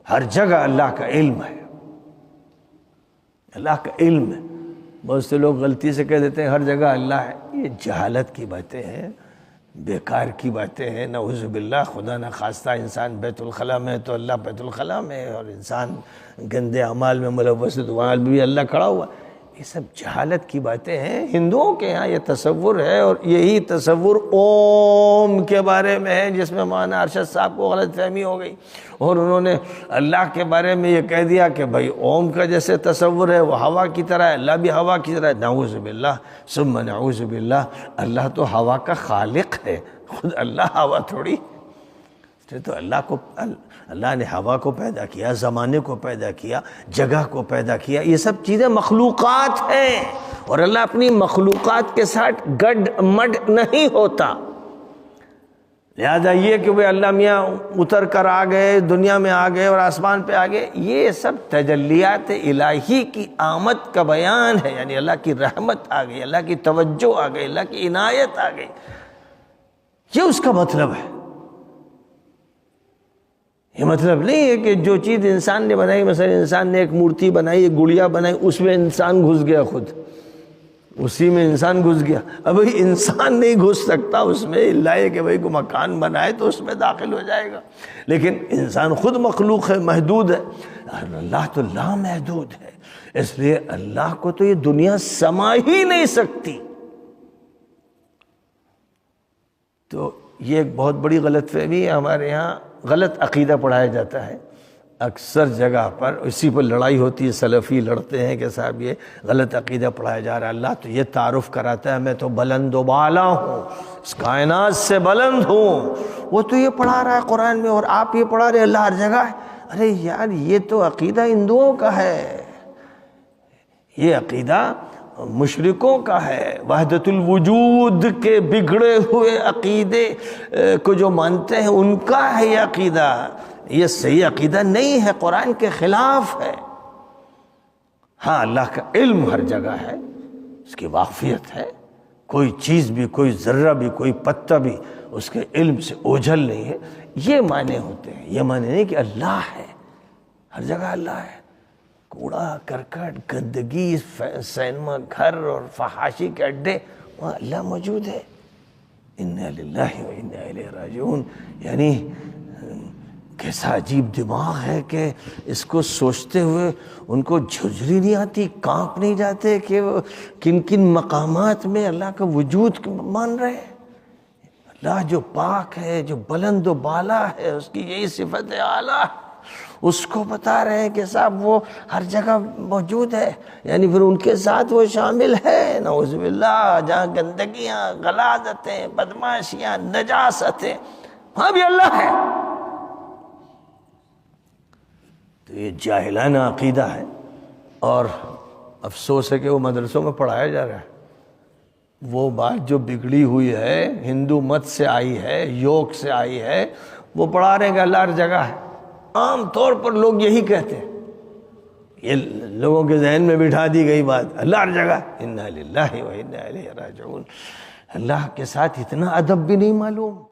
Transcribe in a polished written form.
ہر جگہ اللہ کا علم ہے، اللہ کا علم ہے۔ بہت سے لوگ غلطی سے کہہ دیتے ہیں ہر جگہ اللہ ہے، یہ جہالت کی باتیں ہیں، بیکار کی باتیں ہیں، نعوذ باللہ۔ خدا نہ خواستہ انسان بیت الخلاء میں ہے تو اللہ بیت الخلاء میں ہے، اور انسان گندے اعمال میں ملوث ہے تو وہاں بھی اللہ کھڑا ہوا۔ یہ سب جہالت کی باتیں ہیں۔ ہندوؤں کے ہاں یہ تصور ہے، اور یہی تصور اوم کے بارے میں ہے، جس میں مولانا ارشد صاحب کو غلط فہمی ہو گئی، اور انہوں نے اللہ کے بارے میں یہ کہہ دیا کہ بھائی اوم کا جیسے تصور ہے وہ ہوا کی طرح ہے، اللہ بھی ہوا کی طرح ہے۔ نعوذ باللہ ثم نعوذ باللہ، اللہ تو ہوا کا خالق ہے، خود اللہ ہوا تھوڑی۔ تو اللہ نے ہوا کو پیدا کیا، زمانے کو پیدا کیا، جگہ کو پیدا کیا، یہ سب چیزیں مخلوقات ہیں، اور اللہ اپنی مخلوقات کے ساتھ گڈ مڈ نہیں ہوتا۔ لہذا یہ کہ وہ اللہ میاں اتر کر آ گئے، دنیا میں آ گئے اور آسمان پہ آ گئے، یہ سب تجلیات الہی کی آمد کا بیان ہے، یعنی اللہ کی رحمت آ گئی، اللہ کی توجہ آ گئی، اللہ کی عنایت آ گئی، یہ اس کا مطلب ہے۔ یہ مطلب نہیں ہے کہ جو چیز انسان نے بنائی، مثلا انسان نے ایک مورتی بنائی، ایک گڑیا بنائی، اس میں انسان گھس گیا، خود اسی میں انسان گھس گیا۔ اب انسان نہیں گھس سکتا اس میں، اللہ ہے کہ بھائی کو مکان بنائے تو اس میں داخل ہو جائے گا، لیکن انسان خود مخلوق ہے، محدود ہے، اللہ تو لامحدود ہے، اس لیے اللہ کو تو یہ دنیا سما ہی نہیں سکتی۔ تو یہ ایک بہت بڑی غلط فہمی ہے، ہمارے ہاں غلط عقیدہ پڑھایا جاتا ہے اکثر جگہ پر، اسی پر لڑائی ہوتی ہے، سلفی لڑتے ہیں کہ صاحب یہ غلط عقیدہ پڑھایا جا رہا ہے، اللہ تو یہ تعارف کراتا ہے میں تو بلند و بالا ہوں، اس کائنات سے بلند ہوں، وہ تو یہ پڑھا رہا ہے قرآن میں، اور آپ یہ پڑھا رہے ہیں اللہ ہر جگہ ہے۔ ارے یار یہ تو عقیدہ ہندوؤں کا ہے، یہ عقیدہ مشرکوں کا ہے، وحدت الوجود کے بگڑے ہوئے عقیدے کو جو مانتے ہیں ان کا ہے یہ عقیدہ، یہ صحیح عقیدہ نہیں ہے، قرآن کے خلاف ہے۔ ہاں اللہ کا علم ہر جگہ ہے، اس کی واقفیت ہے، کوئی چیز بھی، کوئی ذرہ بھی، کوئی پتہ بھی اس کے علم سے اوجھل نہیں ہے، یہ معنی ہوتے ہیں۔ یہ معنی نہیں کہ اللہ ہے، ہر جگہ اللہ ہے، کوڑا کرکٹ، گندگی، سینما گھر اور فحاشی کے اڈے، وہاں اللہ موجود ہے۔ انا للہ و انا الیہ راجعون، یعنی کیسا عجیب دماغ ہے کہ اس کو سوچتے ہوئے ان کو جھرجھری نہیں آتی، کانپ نہیں جاتے کہ وہ کن کن مقامات میں اللہ کا وجود مان رہے ہیں۔ اللہ جو پاک ہے، جو بلند و بالا ہے، اس کی یہی صفت اعلیٰ ہے، اس کو بتا رہے ہیں کہ صاحب وہ ہر جگہ موجود ہے، یعنی پھر ان کے ساتھ وہ شامل ہے، نعوذ باللہ، جہاں گندگیاں، غلاظتیں، بدماشیاں، نجاستیں، وہاں بھی اللہ ہے۔ تو یہ جاہلانہ عقیدہ ہے، اور افسوس ہے کہ وہ مدرسوں میں پڑھایا جا رہا ہے۔ وہ بات جو بگڑی ہوئی ہے، ہندو مت سے آئی ہے، یوگ سے آئی ہے، وہ پڑھا رہے ہیں کہ اللہ ہر جگہ ہے۔ عام طور پر لوگ یہی کہتے ہیں، یہ لوگوں کے ذہن میں بٹھا دی گئی بات، اللہ ہر جگہ، انا للہ و انا الیہ راجعون۔ اللہ کے ساتھ اتنا ادب بھی نہیں معلوم۔